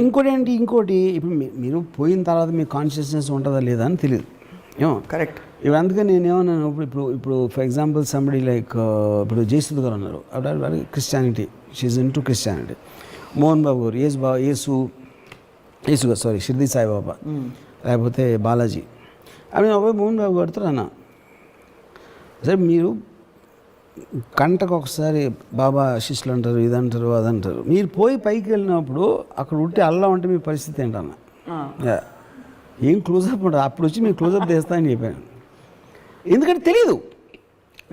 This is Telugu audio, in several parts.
ఇంకోటి ఇప్పుడు మీరు పోయిన తర్వాత మీ కాన్షియస్నెస్ ఉంటుందా లేదా అని తెలియదు ఏమో. కరెక్ట్. ఇప్పుడు అందుకని నేను ఏమన్నాను, ఇప్పుడు ఫర్ ఎగ్జాంపుల్ సంబడి లైక్ ఇప్పుడు జయసుద్ గారు ఉన్నారు, అప్పుడు Christianity, she's into Christianity. Mohan Babu గారు యేసు గారు సారీ షిర్దీ సాయిబాబా, లేకపోతే బాలాజీ. అవి మోహన్ బాబు గారితో అన్న సరే మీరు గంటకు ఒకసారి బాబా శిష్యులు అంటారు, ఇదంటారు అదంటారు, మీరు పోయి పైకి వెళ్ళినప్పుడు అక్కడ ఉంటే అల్లా ఉంటే మీ పరిస్థితి ఏంటన్నా ఏం క్లోజప్ ఉంటుంది, అప్పుడు వచ్చి మీరు క్లోజప్ చేస్తా అని చెప్పాను. ఎందుకంటే తెలియదు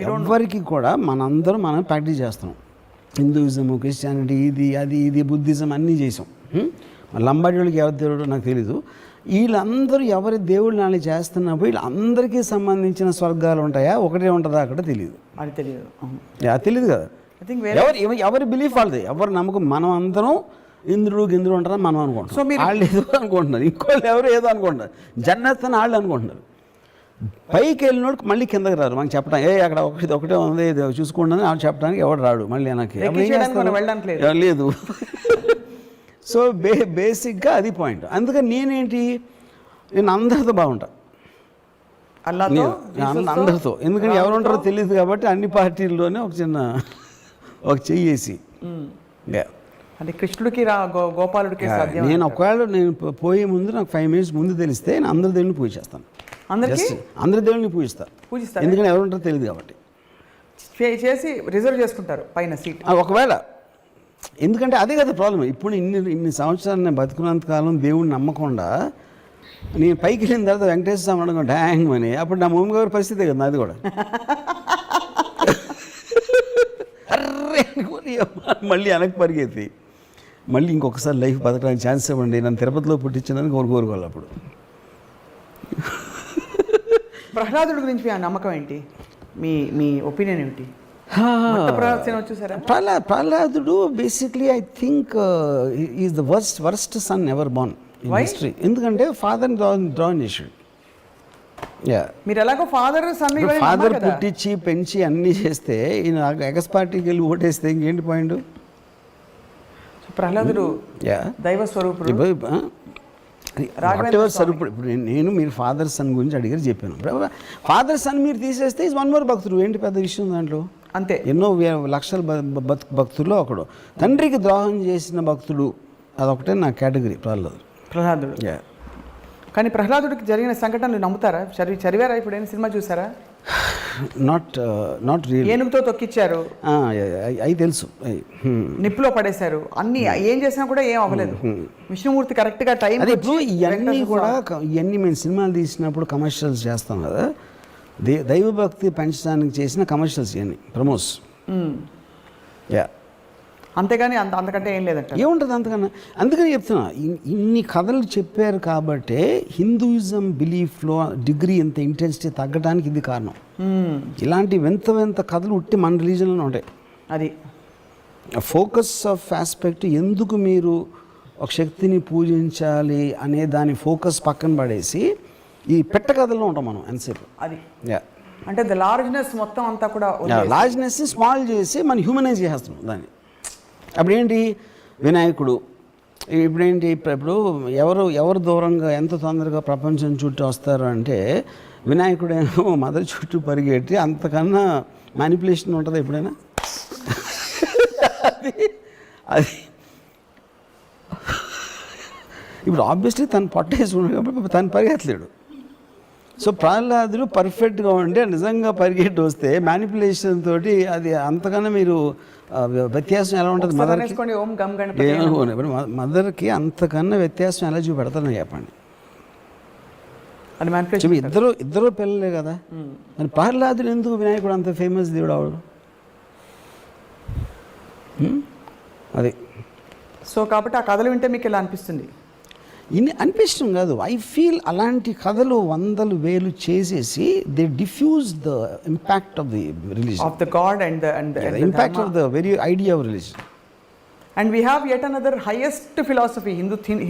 ఎవరికి కూడా, మనం ప్రాక్టీస్ చేస్తున్నాం. హిందూయిజము, క్రిస్టియానిటీ, ఇది బుద్ధిజం అన్నీ చేసాం. లంబాడి వాళ్ళకి ఎవరి దేవుడు నాకు తెలీదు. వీళ్ళందరూ ఎవరి దేవుళ్ళు నాని చేస్తున్నప్పుడు వీళ్ళందరికీ సంబంధించిన స్వర్గాలు ఉంటాయా, ఒకటే ఉంటుందా అక్కడ తెలియదు. అది తెలియదు, అది తెలియదు కదా. ఎవరి బిలీఫ్ వాళ్ళది, ఎవరి నమ్మకం. మనం అందరం ఇంద్రుడు ఉంటారని మనం అనుకుంటాం, వాళ్ళు ఏదో అనుకుంటున్నారు, ఇంకోళ్ళు ఎవరు ఏదో అనుకుంటున్నారు, జన్నత్ అని వాళ్ళు అనుకుంటున్నారు. పైకి వెళ్ళినోడు మళ్ళీ కిందకి రారు. మనకి చెప్పడం అక్కడ ఒకటే ఉంది చూసుకోండి అని చెప్పడానికి ఎవడు రాడు మళ్ళీ నాకు లేదు. సో బేసిక్గా అది పాయింట్. అందుకని నేను అందరితో బాగుంటా, అందరితో. ఎందుకంటే ఎవరు ఉంటారో తెలియదు కాబట్టి అన్ని పార్టీల్లోనే ఒక చెయ్యేసి అంటే కృష్ణుడికి గోపాలుడికి నేను ఒకవేళ నేను పోయే ముందు నాకు 5 minutes ముందు తెలిస్తే నేను అందరి దేవుడిని పూజ చేస్తాను. అందరి దేవుడిని పూజిస్తాను, ఎందుకంటే ఎవరు ఉంటారో తెలియదు కాబట్టి. చేసి రిజర్వ్ చేసుకుంటారు పైన సీట్ ఒకవేళ. ఎందుకంటే అదే కదా ప్రాబ్లం. ఇప్పుడు ఇన్ని సంవత్సరాలు నేను బతుకున్నంత కాలం దేవుడిని నమ్మకుండా నేను పైకి వెళ్ళిన తర్వాత వెంకటేశ్వర స్వామి అనుకో డ్యాంగ్ అని, అప్పుడు నా మమ్మీ గారి పరిస్థితే కదా అది కూడా. అర్రే మళ్ళీ వెనక్కి పరిగెత్తి మళ్ళీ ఇంకొకసారి లైఫ్ బతకడానికి ఛాన్స్ ఇవ్వండి, నన్ను తిరుపతిలో పుట్టించిందని కోరుకోవాలి. అప్పుడు ప్రహ్లాదుడి గురించి ఆ నమ్మకం ఏంటి, మీ ఒపీనియన్ ఏంటి? ప్రహ్లాదుడు basically I think is the worst son ever born in history. ఎందుకంటే ఫాదర్ డ్రాన్ చేసాడు. మీరు ఎలాగో ఫాదర్ పుట్టించి పెంచి అన్నీ చేస్తే ఈయన ఎగస్ పార్టీకి వెళ్ళి ఓటేస్తే ఇంకేంటి పాయింట్? ప్రహ్లాదుడు దైవ స్వరూపుడు, స్వరూపుడు. ఇప్పుడు నేను మీరు ఫాదర్ సన్ గురించి అడిగారు చెప్పాను. ఫాదర్ సన్ మీరు తీసేస్తే ఈజ్ వన్ మోర్ భక్తుడు. ఏంటి పెద్ద విషయం దాంట్లో? అంతే. ఎన్నో లక్షల భక్తుల్లో ఒకడు. తండ్రికి ద్రోహం చేసిన భక్తుడు అదొకటే నా కేటగిరీ ప్రహ్లాదుడు. కానీ ప్రహ్లాదుడికి జరిగిన సంఘటనలు నమ్ముతారా? చదివారా? ఇప్పుడు ఏం సినిమా చూసారా? Not real. ఏనుగుతో తొక్కిచ్చారు, అవి తెలుసు. నిప్పులో పడేశారు, అన్ని ఏం చేసినా కూడా ఏం అవ్వలేదు. విష్ణుమూర్తి కరెక్ట్గా టైం. ఇవన్నీ కూడా ఇవన్నీ మేము సినిమాలు తీసినప్పుడు కమర్షియల్స్ చేస్తాం కదా, దైవభక్తి పెంచడానికి చేసిన కమర్షియల్స్ ఇవన్నీ ప్రమోస్. అంతేగాని అంతకంటే ఏం లేదంట. ఏముంటుంది అంతకన్నా? అందుకని చెప్తున్నా, ఇన్ని కథలు చెప్పారు కాబట్టే హిందూయిజం బిలీఫ్లో డిగ్రీ ఇంత ఇంటెన్సిటీ తగ్గడానికి ఇది కారణం. ఇలాంటి వింత కథలు ఉట్టి మన రిలీజన్లోనే ఉంటాయి. అది ఫోకస్ ఆఫ్ ఆస్పెక్ట్. ఎందుకు మీరు ఒక శక్తిని పూజించాలి అనే దాని ఫోకస్ పక్కన పడేసి ఈ పెట్ట కథల్లో ఉంటాం మనం ఎంతసేపు. అది అంటే ద లార్జ్నెస్ మొత్తం అంతా కూడా లార్జ్నెస్ స్మాల్ చేసి మనం హ్యూమనైజ్ చేస్తున్నాం దాన్ని. అప్పుడు ఏంటి వినాయకుడు, ఇప్పుడేంటి ఇప్పుడు ఎవరు దూరంగా ఎంత తొందరగా ప్రపంచం చుట్టూ వస్తారు అంటే వినాయకుడేమో మదర్ చుట్టూ పరిగెట్టి అంతకన్నా మ్యానిపులేషన్ ఉంటుంది ఎప్పుడైనా? అది ఇప్పుడు ఆబ్వియస్లీ తను పట్టేసుకున్నాడు కాబట్టి తను పరిగెత్తలేడు. సో ప్రహ్లాదుడు పర్ఫెక్ట్గా ఉంటే నిజంగా పరిగెట్టి వస్తే మ్యానిపులేషన్ తోటి అది అంతకన్నా మీరు వ్యత్యాసం ఎలా ఉంటుంది? మదర్కి అంతకన్నా వ్యత్యాసం ఎలా చూపెడతారని చెప్పండి. ఇద్దరు పిల్లలే కదా. మరి ప్రహ్లాదుడు ఎందుకు వినాయకుడు అంత ఫేమస్ దేవుడు అవడు? అది. సో కాబట్టి ఆ కథలు వింటే మీకు ఎలా అనిపిస్తుంది? అనిపించడం కాదు, ఐ ఫీల్ అలాంటి కథలు 100,000 చేసేసి they diffuse the impact of the religion, of the god and the impact of the very idea of religion. And we have yet another highest philosophy.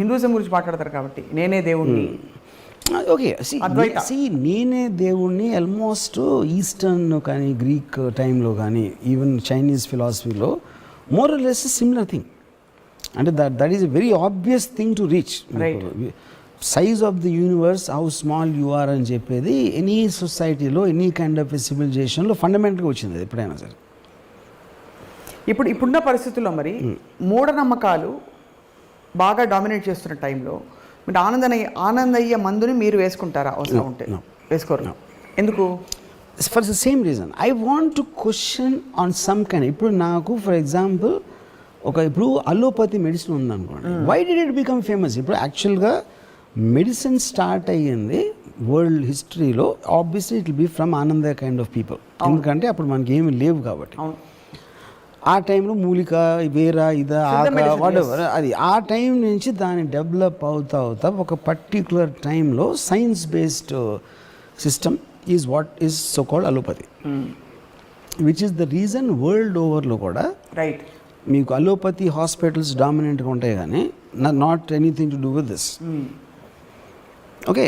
Hinduism గురించి మాట్లాడతారు కాబట్టి నేనే దేవుణ్ణి. ఓకే, నేనే దేవుణ్ణి ఆల్మోస్ట్ ఈస్టర్న్ కానీ గ్రీక్ టైంలో కానీ ఈవెన్ చైనీస్ ఫిలాసఫీలో more or less similar thing. అంటే that is a very obvious thing to reach. Size of the universe, how small you are అని చెప్పేది ఎనీ సొసైటీలో, ఎనీ కైండ్ ఆఫ్ సివిలైజేషన్లో ఫండమెంటల్గా వచ్చింది ఎప్పుడైనా సరే. ఇప్పుడున్న పరిస్థితుల్లో మరి మూఢనమ్మకాలు బాగా డామినేట్ చేస్తున్న టైంలో మీరు ఆనందయ్య మందుని మీరు వేసుకుంటారా? అవసరం ఉంటే వేసుకోరు. ఎందుకు? For the same reason, I want to question on some kind. ఇప్పుడు నాకు ఫర్ ఎగ్జాంపుల్ ఇప్పుడు అలోపతి మెడిసిన్ ఉందనుకోండి, why did it become famous? ఇప్పుడు యాక్చువల్గా మెడిసిన్ స్టార్ట్ అయ్యింది వరల్డ్ హిస్టరీలో, obviously it will be from Anandaiah kind of people. ఎందుకంటే అప్పుడు మనకి ఏమి లేవు కాబట్టి. ఆ టైంలో మూలిక, వేరా, ఇదా, ఆక, వాటెవర్, అది ఆ టైం నుంచి దాన్ని డెవలప్ అవుతా ఒక పర్టిక్యులర్ టైంలో science based system is what is so called allopathy, which is the reason world ఓవర్లో కూడా మీకు అలోపతి హాస్పిటల్స్ డామినెంట్గా ఉంటాయి, కానీ not anything to do with this. Okay,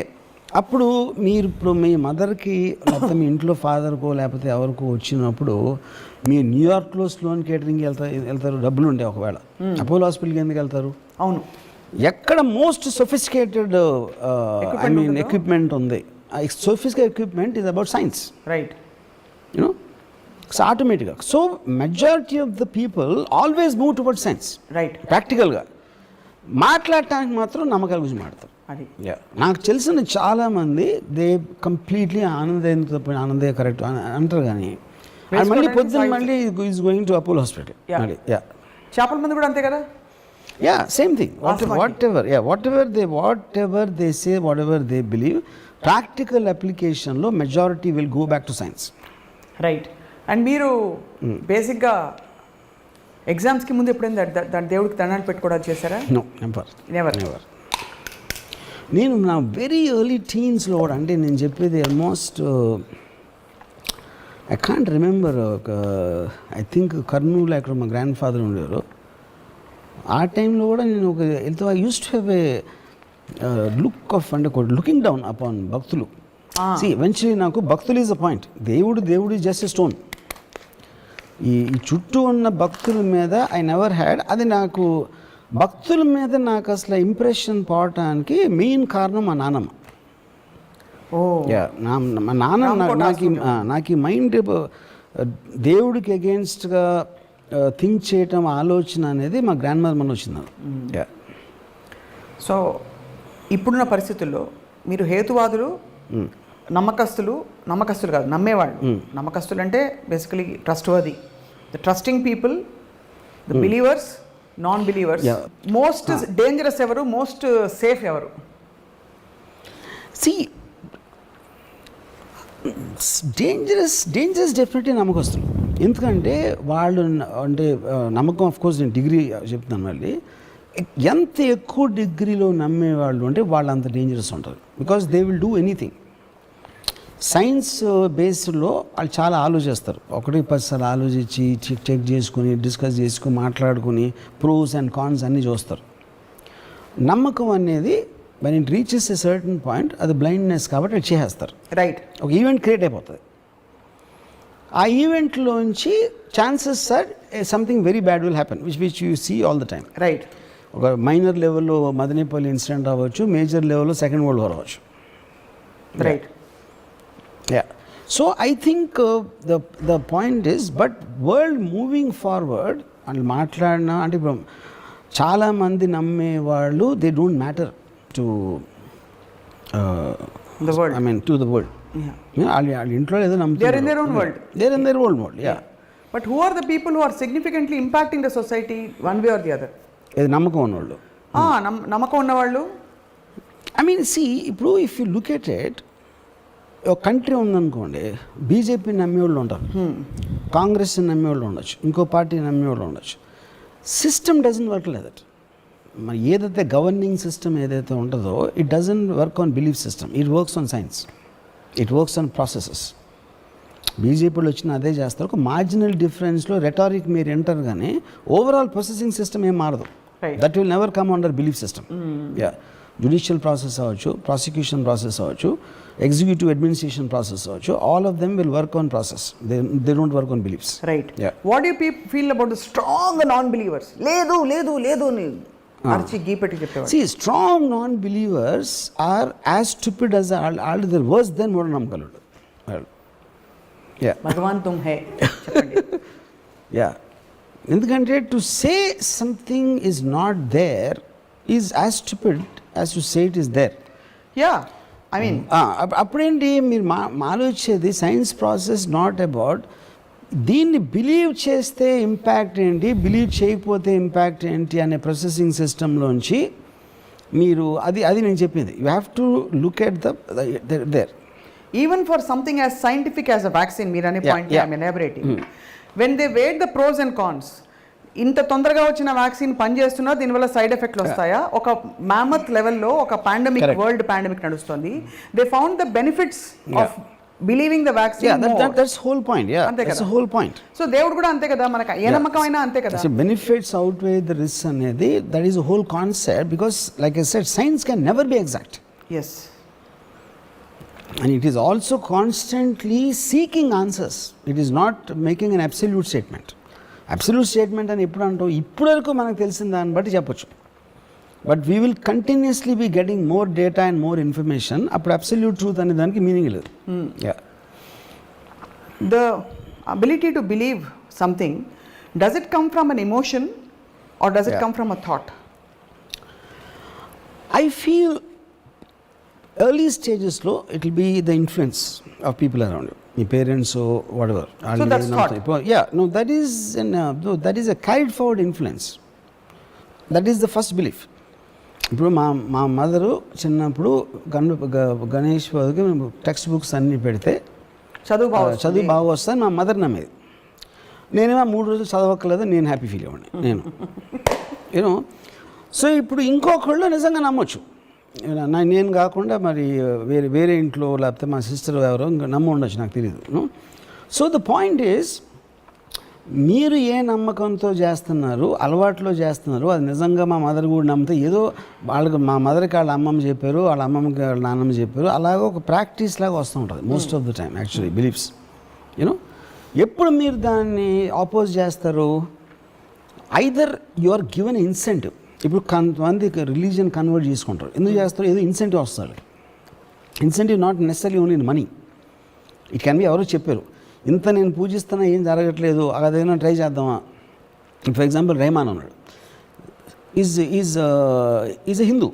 అప్పుడు మీరు ఇప్పుడు మీ మదర్కి లేకపోతే మీ ఇంట్లో ఫాదర్కో లేకపోతే ఎవరికో వచ్చినప్పుడు మీరు న్యూయార్క్లో స్లోన్ కేటరింగ్కి వెళ్తారు, డబ్బులు ఉంటాయి. ఒకవేళ అపోలో హాస్పిటల్కి ఎందుకు వెళ్తారు? అవును, ఎక్కడ most sophisticated I mean equipment ఉంది. Sophisticated equipment is about science, right? You know, so ఆటోమేటిక్గా, so majority of the people always move toward science, right? ప్రాక్టికల్గా మాట్లాడటానికి మాత్రం నమ్మకాల గురించి మాట్లాడతారు. అది నాకు తెలిసిన చాలామంది దే కంప్లీట్లీ ఆనందయ్య కరెక్ట్ అంటారు, కానీ మళ్ళీ పొద్దున్న మళ్ళీ is going to Apollo hospital. చేపల మంది కూడా అంతే కదా. Yeah, same thing. Whatever they say, whatever they believe, practical అప్లికేషన్లో majority will go back to science, right? And మీరు బేసిక్గా ఎగ్జామ్స్కి ముందు ఎప్పుడైనా దాని దేవుడికి దండాలు పెట్టుకోవడం చేశారా? No, never. నేను నా వెరీ ఎర్లీ టీన్స్లో కూడా, అంటే నేను చెప్పేది almost I can't remember, I think Kurnool అక్కడ మా గ్రాండ్ ఫాదర్ ఉండేవారు. ఆ టైంలో కూడా నేను I use to have a look of, అంటే లుకింగ్ డౌన్ అపాన్ భక్తులు. ఈవెన్చువలీ నాకు భక్తులు ఈజ్ అ పాయింట్, దేవుడు ఈజ్ జస్ట్ ఎ స్టోన్. ఈ చుట్టూ ఉన్న భక్తుల మీద ఐ నెవర్ హ్యాడ్, అది నాకు భక్తుల మీద నాకు అసలు ఇంప్రెషన్ పోవటానికి మెయిన్ కారణం మా నాన్నమ్మ. మా నాన్న నాకు ఈ మైండ్ దేవుడికి అగేన్స్ట్గా థింక్ చేయటం, ఆలోచన అనేది మా గ్రాండ్ మదర్ మన వచ్చింది. సో ఇప్పుడున్న పరిస్థితుల్లో మీరు హేతువాదులు, నమ్మకస్తులు కాదు, నమ్మేవాళ్ళు. నమ్మకస్తులు అంటే basically trustworthy, the trusting people, the believers, non believers. Most dangerous ఎవరు, మోస్ట్ సేఫ్ ఎవరు? డేంజరస్ డెఫినెట్లీ నమ్మకస్తులు. ఎందుకంటే వాళ్ళు, అంటే నమ్మకం ఆఫ్ కోర్స్ నేను డిగ్రీ చెప్తున్నాను మళ్ళీ, ఎంత ఎక్కువ డిగ్రీలో నమ్మేవాళ్ళు అంటే వాళ్ళు అంత డేంజరస్ ఉంటారు. Because they will do anything. Science బేస్డ్లో వాళ్ళు చాలా ఆలోచిస్తారు, 1-10 సార్లు ఆలోచించి చెక్ చేసుకుని, డిస్కస్ చేసుకుని, మాట్లాడుకుని, ప్రోస్ అండ్ కాన్స్ అన్నీ చూస్తారు. నమ్మకం అనేది when it reaches a certain point, అది బ్లైండ్నెస్ కాబట్టి అది చేసేస్తారు, రైట్? ఒక ఈవెంట్ క్రియేట్ అయిపోతుంది. ఆ ఈవెంట్లోంచి chances are something very bad will happen, which you see all the time, right? ఒక మైనర్ లెవెల్లో మదనపల్లి ఇన్సిడెంట్ అవ్వచ్చు, మేజర్ లెవెల్లో సెకండ్ వరల్డ్ వార్ అవ్వచ్చు, right? So I think the point is, but world moving forward అని మాట్లాడినా, అంటే ఇప్పుడు చాలామంది నమ్మేవాళ్ళు they don't matter to the world, I mean to the world. వాళ్ళ ఇంట్లో ఏదో నమ్ముతారు, they are in their own world, they are in their own world. But who are the people who are significantly impacting the society one way or the other? ఏది నమ్మకం ఉన్నవాళ్ళు, నమ్మకం ఉన్నవాళ్ళు. ఐ మీన్ ఇప్పుడు if you look at it, ఒక కంట్రీ ఉందనుకోండి, బీజేపీ నమ్మేవాళ్ళు ఉంటారు, కాంగ్రెస్ నమ్మేవాళ్ళు ఉండొచ్చు, ఇంకో పార్టీ నమ్మేవాళ్ళు ఉండొచ్చు. System doesn't work like that. మరి ఏదైతే గవర్నింగ్ సిస్టమ్ ఏదైతే ఉంటుందో, it doesn't work on belief system, it works on science, it works on processes. బీజేపీలో వచ్చిన అదే చేస్తారు, ఒక మార్జినల్ డిఫరెన్స్లో రెటారిక్ మీరు ఎంటర్, కానీ ఓవరాల్ ప్రొసెసింగ్ సిస్టమ్ ఏం మారదు. That will never come under belief system. Judicial process అవ్వచ్చు, ప్రాసిక్యూషన్ ప్రాసెస్ అవ్వచ్చు, ఎగ్జిక్యూటివ్ అడ్మినిస్ట్రేషన్ ప్రాసెస్ అవ్వచ్చు, all of them will work on process, they don't work on beliefs. Right. Yeah. What you feel about the strong non believers? లేదు లేదు లేదు అని అరిచి గీపెట్టి చెప్పేవాడు. See, strong non-believers are as stupid as they're worse than మూఢనమ్మకాలు. Yeah. భగవాన్ తుమ్ హే చెప్పండి. Yeah. ఎందుకంటే to say something is not there is as stupid as to say it is there. Yeah, I mean అప్పుడేంటి మీరు ఆలోచించేది సైన్స్ ప్రాసెస్ నాట్ అబౌట్ దీన్ని బిలీవ్ చేస్తే ఇంపాక్ట్ ఏంటి, బిలీవ్ చేయకపోతే ఇంపాక్ట్ ఏంటి అనే ప్రాసెసింగ్ సిస్టంలోంచి మీరు అది నేను చెప్పింది. You have to look at there. Even for something as scientific as a vaccine, మీరు అనే point I'm elaborating. When they weigh the pros and cons, ఇంత తొందరగా వచ్చిన వ్యాక్సిన్ పనిచేస్తున్నా దీనివల్ల సైడ్ ఎఫెక్ట్లు వస్తాయా? ఒక మ్యామత్ లెవెల్లో ఒక పాండమిక్, వరల్డ్ పాండమిక్ నడుస్తుంది. They found the benefits of believing the vaccine. That's whole point. That's whole point. So దేవుడు కూడా అంతే కదా, మనకు ఏ నమ్మకం అయినా అంతే కదా. బెనిఫిట్స్ అవుట్వే ద రిస్క్ అనేది that is whole concept. Because like I said, science can never be exact. Yes. And it is also constantly seeking answers. It is not making an absolute statement. Absolute statement అని ఎప్పుడు అంటాం, ఇప్పటి వరకు మనకు తెలిసిన దాన్ని బట్టి చెప్పొచ్చు. But we will continuously be getting more data and more information. అప్పుడు అబ్సల్యూట్ ట్రూత్ అనే దానికి మీనింగ్ లేదు. The ability to believe something, does it come from an emotion or does it come from a thought? I feel early stages లో it will be the influence of people around you, your parents or whatever. So that's thought. Yeah, no, that is that is a carried forward influence. That is the first belief. ఇప్పుడు మా మదరు చిన్నప్పుడు గణేష్ టెక్స్ట్ బుక్స్ అన్నీ పెడితే చదువు బాగా వస్తాను మా మదర్ నమ్మేది. నేనేమో 3 రోజులు చదవక్కర్లేదు, నేను హ్యాపీ ఫీల్ అవ్వండి నేను యూనో. సో ఇప్పుడు ఇంకొకళ్ళు నిజంగా నమ్మొచ్చు, నేను కాకుండా మరి వేరే ఇంట్లో లేకపోతే మా సిస్టర్ ఎవరో ఇంకా నమ్మ ఉండొచ్చు, నాకు తెలియదు. సో ద పాయింట్ ఈజ్, మీరు ఏ నమ్మకంతో చేస్తున్నారు, అలవాట్లో చేస్తున్నారు, అది నిజంగా మా మదర్ కూడా నమ్మితే ఏదో వాళ్ళకి, మా మదర్కి వాళ్ళ అమ్మమ్మ చెప్పారు, వాళ్ళ అమ్మమ్మకి వాళ్ళ నాన్నమ్మ చెప్పారు, అలాగే ఒక ప్రాక్టీస్ లాగా వస్తూ ఉంటుంది most of the time actually beliefs. You know, ఎప్పుడు మీరు దాన్ని ఆపోజ్ చేస్తారు, either you are given incentive. ఇప్పుడు కొంతమంది రిలీజియన్ కన్వర్ట్ చేసుకుంటారు, ఎందుకు చేస్తారు, ఏదో ఇన్సెంటివ్ వస్తుంది. Incentive not necessary only in money, it can be ఎవరో చెప్పారు, ఇంత నేను పూజిస్తున్నా ఏం జరగట్లేదు, అదేమైనా ట్రై చేద్దామా. ఫర్ ఎగ్జాంపుల్ రెహమాన్ ఉన్నాడు, ఈజ్ ఎ హిందూ,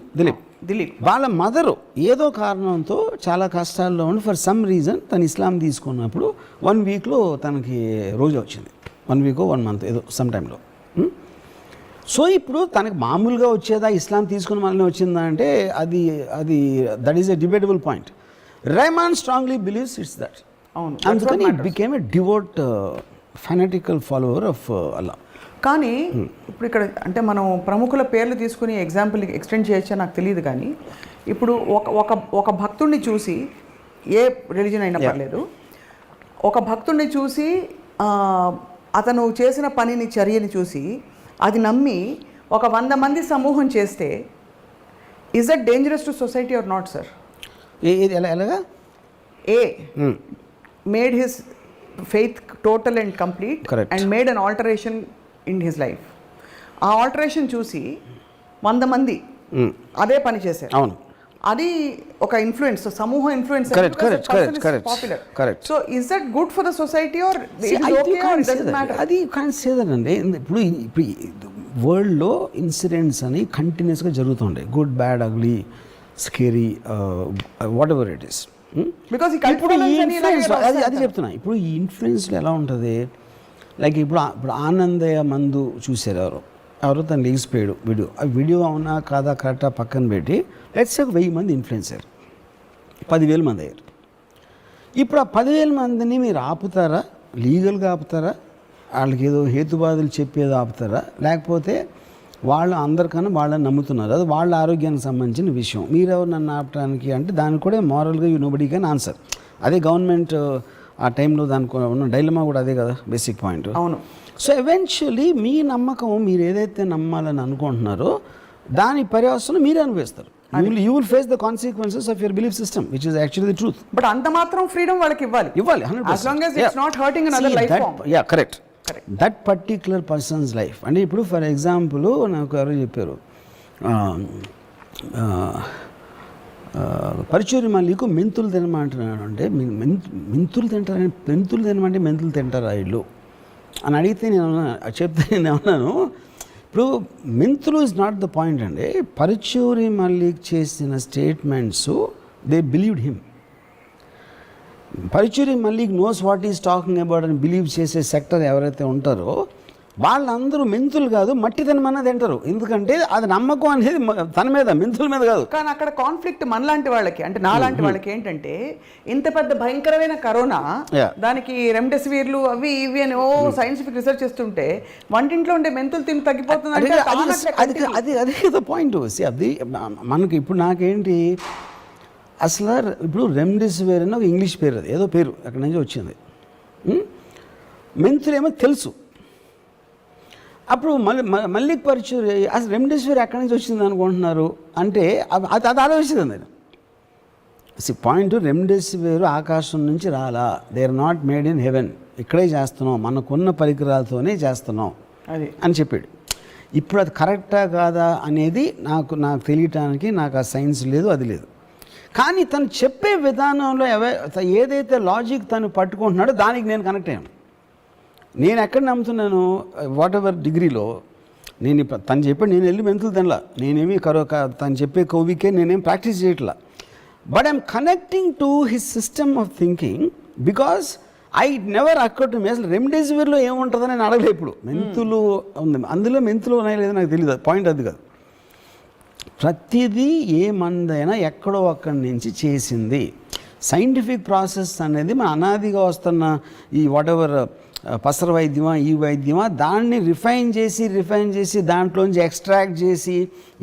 దిలీప్ వాళ్ళ మదరు ఏదో కారణంతో చాలా కష్టాల్లో ఉండి ఫర్ సమ్ రీజన్ తను ఇస్లాం తీసుకున్నప్పుడు 1 వీక్లో తనకి రోజు వచ్చింది, 1 వీక్ 1 మంత్ ఏదో సమ్ టైంలో. సో ఇప్పుడు తనకి మామూలుగా వచ్చేదా, ఇస్లాం తీసుకున్న మనల్ని వచ్చిందా అంటే అది that is a debatable point. Rahman strongly believes it's that. అందుకని it became a devout fanatical follower of Allah. కానీ ఇప్పుడు ఇక్కడ అంటే మనం ప్రముఖుల పేర్లు తీసుకుని ఎగ్జాంపుల్ ఎక్స్టెండ్ చేయొచ్చా నాకు తెలియదు, కానీ ఇప్పుడు ఒక భక్తుడిని చూసి, ఏ రిలీజన్ అయినా పర్లేదు, ఒక భక్తుడిని చూసి అతను చేసిన పనిని, చర్యని చూసి అది నమ్మి ఒక 100 మంది సమూహం చేస్తే, is that dangerous to society or not sir? ఎలాగా? He made his faith total and complete and made an alteration in his life. ఆ ఆల్టరేషన్ చూసి 100 మంది అదే పని చేశారు. అవును, అది ఒక ఇన్ఫ్లుయెన్స్, సమూహ influence. So is that good for the society or అది కాన్ సే దట్ అండి. ఇప్పుడు వరల్డ్లో ఇన్సిడెంట్స్ అని కంటిన్యూస్గా జరుగుతుండే, good, bad, ugly, scary, whatever it is. ఇప్పుడు అది చెప్తున్నా. ఇప్పుడు ఈ ఇన్ఫ్లుయెన్స్లో ఎలా ఉంటుంది, లైక్ ఇప్పుడు ఆనందయ్య మందు చూసారు ఎవరో తను లేచిపోయాడు వీడియో, ఆ వీడియో అవునా కాదా కరెక్టా పక్కన పెట్టి లెట్స్ ఒక 1000 మంది ఇన్ఫ్లుయెన్సర్, 10,000 మంది అయ్యారు. ఇప్పుడు ఆ 10,000 మందిని మీరు ఆపుతారా, లీగల్గా ఆపుతారా, వాళ్ళకి ఏదో హేతువాదులు చెప్పేదో ఆపుతారా, లేకపోతే వాళ్ళు అందరికన్నా వాళ్ళని నమ్ముతున్నారు, అది వాళ్ళ ఆరోగ్యానికి సంబంధించిన విషయం, మీరెవరు నన్ను ఆపడానికి అంటే దానికి కూడా మారల్గా నోబడీ కెన్ ఆన్సర్. అదే గవర్నమెంట్ ఆ టైంలో దానికి ఉన్న డైలమా కూడా అదే కదా బేసిక్ పాయింట్. అవును. సో ఎవెన్చువలీ మీ నమ్మకం, మీరు ఏదైతే నమ్మాలని అనుకుంటున్నారో దాని పర్యవసనం మీరే అనుభవిస్తారు. You will face the consequences of your belief system, which is actually the truth. But అంత మాత్రం ఫ్రీడమ్ వాళ్ళకి ఇవ్వాలి, 100%. as long as it's not hurting another life form. Yeah, correct. That particular person's life. అంటే ఇప్పుడు ఫర్ ఎగ్జాంపుల్ నాకు ఎవరో చెప్పారు, పరుచూరి మల్లికు మెంతులు తినమంటున్నాడు. అంటే మెంతులు తినమంటే మెంతులు తింటారా వీళ్ళు అని అడిగితే చెప్తే నేను ఏమన్నాను, ఇప్పుడు మెంతులు ఇస్ నాట్ ద పాయింట్ అండి. పరుచూరి మల్లిక్ చేసిన statements they believed him. Paruchuri Mallik knows what is talking about అని బిలీవ్ చేసే సెక్టర్ ఎవరైతే ఉంటారో వాళ్ళందరూ మెంతులు కాదు మట్టి తినమన్నది తింటారు. ఎందుకంటే అది నమ్మకం అనేది తన మీద, మెంతుల మీద కాదు. కానీ అక్కడ కాన్ఫ్లిక్ట్ మనలాంటి వాళ్ళకి, అంటే నాలాంటి వాళ్ళకి ఏంటంటే, ఇంత పెద్ద భయంకరమైన కరోనా, దానికి రెమ్డెసివిర్లు అవి ఇవి అని సైంటిఫిక్ రీసెర్చ్ చేస్తుంటే వంటింట్లో ఉండే మెంతులు తిని తగ్గిపోతుంది అంటే అది పాయింట్. అది మనకి ఇప్పుడు నాకేంటి అసలు ఇప్పుడు రెమ్డెసివిర్ అని ఒక ఇంగ్లీష్ పేరు, అది ఏదో పేరు అక్కడి నుంచి వచ్చింది. మెంతులేమో తెలుసు. అప్పుడు మల్లిక్ పరుచూరి అసలు రెమ్డెసివిర్ ఎక్కడి నుంచి వచ్చింది అనుకుంటున్నారు అంటే అది ఆలోచించింది నేను. పాయింట్, రెమ్డెసివిర్ ఆకాశం నుంచి రాలా, they are not made in heaven, ఇక్కడే చేస్తున్నాం, మనకున్న పరికరాలతోనే చేస్తున్నాం అని చెప్పాడు. ఇప్పుడు అది కరెక్టా కాదా అనేది నాకు తెలియటానికి నాకు ఆ సైన్స్ లేదు, అది లేదు. కానీ తను చెప్పే విధానంలో ఏదైతే లాజిక్ తను పట్టుకుంటున్నాడో దానికి నేను కనెక్ట్ అయ్యాను. నేను ఎక్కడ నమ్ముతున్నాను, వాట్ ఎవర్ డిగ్రీలో నేను తను చెప్పాడు, నేను వెళ్ళి మెంతులు తినలా, నేనేమి తను చెప్పే కోవికే నేనేం ప్రాక్టీస్ చేయట్లా. But I'm connecting to his system of thinking because I never occur to me. అసలు రెమ్డెసివిర్లో ఏముంటుందని నేను అడగలేదు. ఇప్పుడు మెంతులు ఉంది, అందులో మెంతులు ఉన్నాయో లేదో నాకు తెలియదు, పాయింట్ అది కాదు. ప్రతిదీ ఏ మందైనా ఎక్కడో అక్కడి నుంచి చేసింది. సైంటిఫిక్ ప్రాసెస్ అనేది మన అనాదిగా వస్తున్న ఈ వాట్ ఎవర్ పసర వైద్యమా ఈ వైద్యమా దాన్ని రిఫైన్ చేసి దాంట్లోంచి ఎక్స్ట్రాక్ట్ చేసి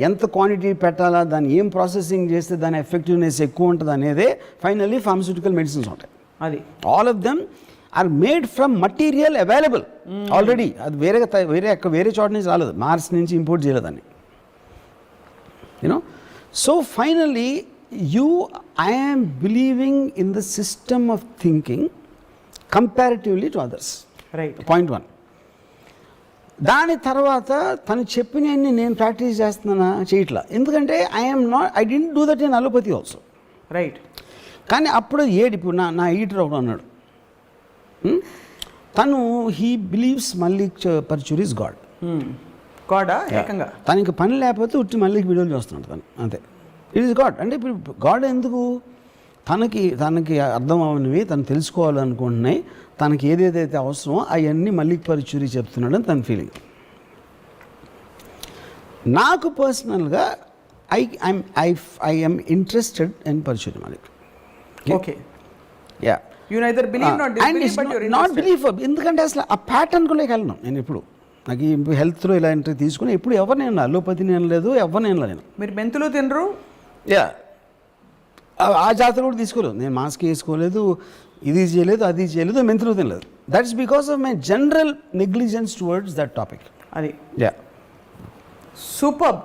ఎంత క్వాంటిటీ పెట్టాలా, దాన్ని ఏం ప్రాసెసింగ్ చేస్తే దాని ఎఫెక్టివ్నెస్ ఎక్కువ ఉంటుంది అనేదే ఫైనల్లీ ఫార్మస్యూటికల్ మెడిసిన్స్ ఉంటాయి. అది all of them are made from material available already. అది వేరే చోట నుంచి రాలేదు, మార్స్ నుంచి ఇంపోర్ట్ చేయలేదని. So finally I am believing in the system of thinking comparatively to others. Right. Point 1. దాని తర్వాత తను చెప్పినవన్నీ నేను ప్రాక్టీస్ చేస్తున్నానా చేయట్లా. ఎందుకంటే I didn't do that in allopathy also. Right. కానీ అప్పుడు ఇప్పుడు నా ఎడిటర్ ఒకడు అన్నాడు, తను he believes Mallik Paruchuri is God. గాడా ఏకంగా తనకి పని లేకపోతే ఉట్టి మల్లికి వీడియోలు చూస్తున్నాడు తను, అంతే. It is God. అంటే ఇప్పుడు గాడ్ ఎందుకు, తనకి అర్థం అవనివి తను తెలుసుకోవాలనుకుంటున్నాయి, తనకి ఏదైతే అవసరమో అవన్నీ మల్లిక్ పరుచూరి చెప్తున్నాడని తన ఫీలింగ్. నాకు పర్సనల్గా I am interested in Paruchuri Mallik. Okay. Yeah. You neither believe not disbelieve but you not believe. ఎందుకంటే అసలు ఆ ప్యాటర్న్ కూడా వెళ్ళను నేను. ఇప్పుడు నాకు ఈ హెల్త్లో ఇలాంటివి తీసుకుని ఎప్పుడు ఎవరిని అలోపతి నేను లేదు, ఎవరిని నేను. మీరు మెంతులు తినరు? యా. ఆ జాతర కూడా తీసుకోలేదు నేను, మాస్క్ వేసుకోలేదు, ఇది చేయలేదు, అది చేయలేదు, మెంతులు తినలేదు. That's because of my general negligence towards that topic. అది యా. సూపర్.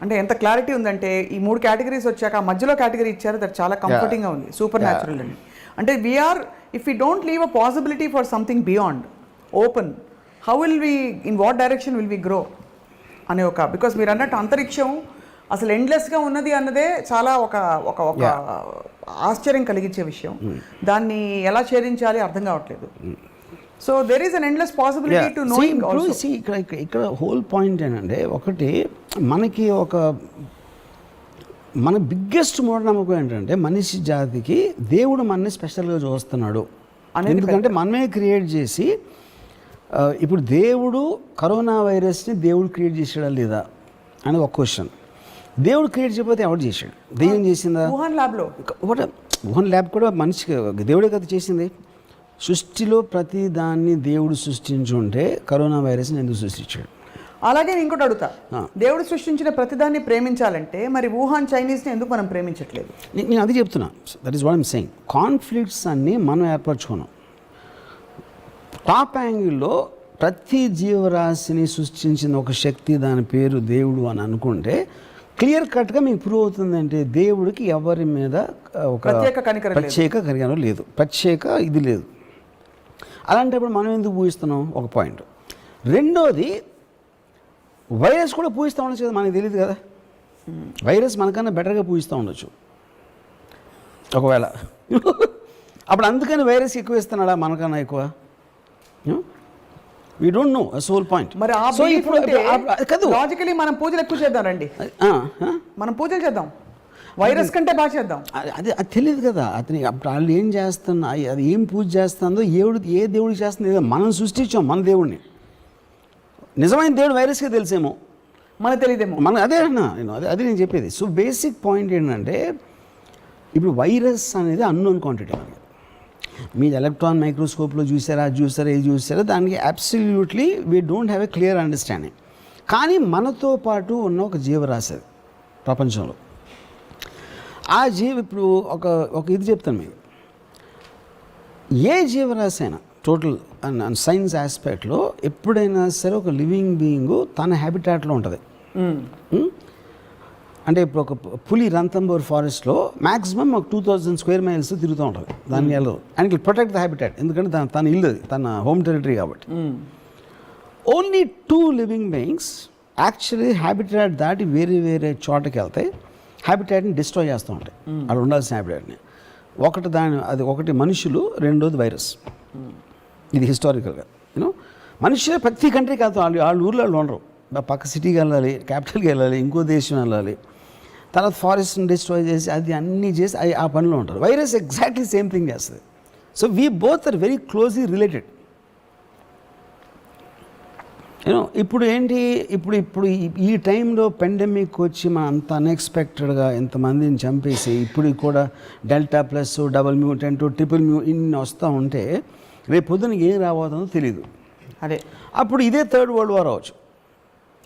అంటే ఎంత క్లారిటీ ఉందంటే ఈ 3 కేటగిరీస్ వచ్చాక ఆ మధ్యలో కేటగిరీ ఇచ్చారు, దట్ చాలా కంఫర్టింగ్గా ఉంది. సూపర్ న్యాచురల్ అండి. అంటే we are if you don't leave a possibility for something beyond open, how will we, in what direction will we grow అనే బికాస్ మీరు అన్నట్టు అంతరిక్షం అసలు ఎండ్లెస్గా ఉన్నది అన్నదే చాలా ఒక ఆశ్చర్యం కలిగించే విషయం. దాన్ని ఎలా ఛేదించాలి అర్థం కావట్లేదు. So there is an endless possibility to knowing also. ఇక్కడ హోల్ పాయింట్ ఏంటంటే, ఒకటి మనకి మన బిగ్గెస్ట్ మూఢనమ్మకం ఏంటంటే మనిషి జాతికి దేవుడు మనని స్పెషల్గా చూస్తున్నాడు. ఎందుకంటే మనమే క్రియేట్ చేసి, ఇప్పుడు దేవుడు కరోనా వైరస్ని దేవుడు క్రియేట్ చేసాడా లేదా అని ఒక క్వశ్చన్. దేవుడు క్రియేట్ చేయకపోతే ఎవరు చేశాడు? దెయ్యం చేసిందా? వుహాన్ ల్యాబ్ కూడా మనిషికి దేవుడే కదా చేసింది. సృష్టిలో ప్రతి దాన్ని దేవుడు సృష్టించుంటే కరోనా వైరస్ని ఎందుకు సృష్టించాడు? అలాగే ఇంకోటి అడుగుతా, దేవుడు సృష్టించిన ప్రతిదాన్ని ప్రేమించాలంటే మరి వుహాన్ చైనీస్ని ఎందుకు మనం ప్రేమించట్లేదు? నేను అది చెప్తున్నా. That is what I'm saying. Conflicts అన్నీ మనం ఏర్పరచుకున్నాం. టాప్ యాంగిల్లో ప్రతి జీవరాశిని సృష్టించిన ఒక శక్తి, దాని పేరు దేవుడు అని అనుకుంటే క్లియర్ కట్గా మీకు ప్రూవ్ అవుతుందంటే దేవుడికి ఎవరి మీద ఒక ప్రత్యేక కనికరం లేదు, ప్రత్యేక ఇది లేదు. అలాంటప్పుడు మనం ఎందుకు పూజిస్తున్నాం? ఒక పాయింట్. రెండోది, వైరస్ కూడా పూజిస్తూ ఉండొచ్చు కదా, మనకు తెలియదు కదా. వైరస్ మనకన్నా బెటర్గా పూజిస్తూ ఉండొచ్చు ఒకవేళ. అప్పుడు అందుకని వైరస్ ఎక్కువ ఇస్తున్నాడా మనకన్నా ఎక్కువ? We don't know, a sole point. మరి సో ఇప్పుడు లాజికలీ మనం పూజలు ఎక్కువ చేద్దాం రండి, మనం పూజలు చేద్దాం, వైరస్ కంటే బాగా చేద్దాం. అది తెలియదు కదా అతని. అప్పుడు వాళ్ళు ఏం చేస్తున్నా, అది ఏం పూజ చేస్తుందో, ఏ దేవుడికి చేస్తుందో మనం సృష్టించాం మన దేవుడిని. నిజమైన దేవుడు వైరస్కే తెలిసేమో, మనకు తెలియదేమో. అదే అన్నా నేను, అది నేను చెప్పేది. సో బేసిక్ పాయింట్ ఏంటంటే, ఇప్పుడు వైరస్ అనేది అన్నోన్ క్వాంటిటీ. మీరు ఎలక్ట్రాన్ మైక్రోస్కోప్లో చూసారా, ఇది చూసారా, దానికి absolutely we don't have a clear understanding. కానీ మనతో పాటు ఉన్న ఒక జీవరాశి అది ప్రపంచంలో. ఆ ఇప్పుడు ఒక ఇది చెప్తాను మీకు. ఏ జీవరాశి అయినా టోటల్ సైన్స్ ఆస్పెక్ట్లో ఎప్పుడైనా సరే ఒక లివింగ్ బీయింగ్ తన హ్యాబిటాట్లో ఉంటుంది. అంటే ఇప్పుడు ఒక పులి రంతంబోర్ ఫారెస్ట్లో మ్యాక్సిమం ఒక 2000 స్క్వేర్ మైల్స్ తిరుగుతూ ఉంటుంది. దాన్ని వెళ్ళదు, and it protect the habitat, ఎందుకంటే తన ఇల్లు, తన హోమ్ టెరిటరీ కాబట్టి. Only 2 living beings actually habitat దాటి వేరే చోటకి వెళ్తాయి, హ్యాబిటాట్ని డిస్ట్రాయ్ చేస్తూ ఉంటాయి, అక్కడ ఉండాల్సిన హ్యాబిటాట్ని. ఒకటి మనుషులు, రెండోది వైరస్. ఇది హిస్టారికల్గా మనుషులే ప్రతి కంట్రీకి వెళ్తాం. వాళ్ళ ఊర్లో వాళ్ళు ఉండరు, పక్క సిటీకి వెళ్ళాలి, క్యాపిటల్కి వెళ్ళాలి, ఇంకో దేశం వెళ్ళాలి, తర్వాత ఫారెస్ట్ని డిస్ట్రాయ్ చేసి అది అన్నీ చేసి ఆ పనిలో ఉంటారు. వైరస్ ఎగ్జాక్ట్లీ సేమ్ థింగ్ చేస్తుంది. So we both are very closely related. ఇప్పుడు ఏంటి, ఇప్పుడు ఈ టైంలో పెండమిక్ వచ్చి మనం అంత అన్ఎక్స్పెక్టెడ్గా ఎంతమందిని చంపేసి ఇప్పుడు కూడా delta plus, double mutant, triple ఇన్ని వస్తూ ఉంటే రేపు పొద్దున ఏం రాబోతుందో తెలియదు. అదే అప్పుడు ఇదే 3rd వరల్డ్ వార్ అవ్వచ్చు.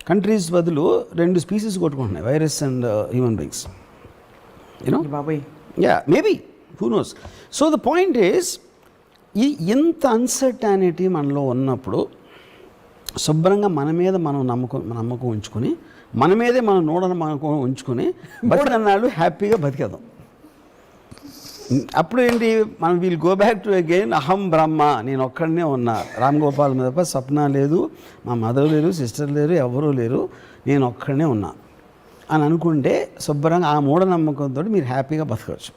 కంట్రీస్ బదులు 2 స్పీసీస్ కొట్టుకుంటున్నాయి, వైరస్ అండ్ హ్యూమన్ బీయింగ్స్. బాబాయ్, maybe, who knows. So the point is, ఎంత అన్సర్టానిటీ మనలో ఉన్నప్పుడు శుభ్రంగా మన మీద మనం నమ్మకం ఉంచుకొని, మన మీదే మనం నమ్మకం ఉంచుకొని బతికన్నాళ్ళు హ్యాపీగా బతికేద్దాం. అప్పుడు ఏంటి, మనం we'll go back to again అహం బ్రహ్మ, నేను ఒక్కడనే ఉన్నా, రామ్ గోపాల్ మీద తప్ప స్వప్న లేదు, మా మదర్ లేరు, సిస్టర్ లేరు, ఎవరూ లేరు, నేను ఒక్కడనే ఉన్నా అని అనుకుంటే శుభ్రంగా ఆ మూఢనమ్మకంతో మీరు హ్యాపీగా బతకవచ్చు.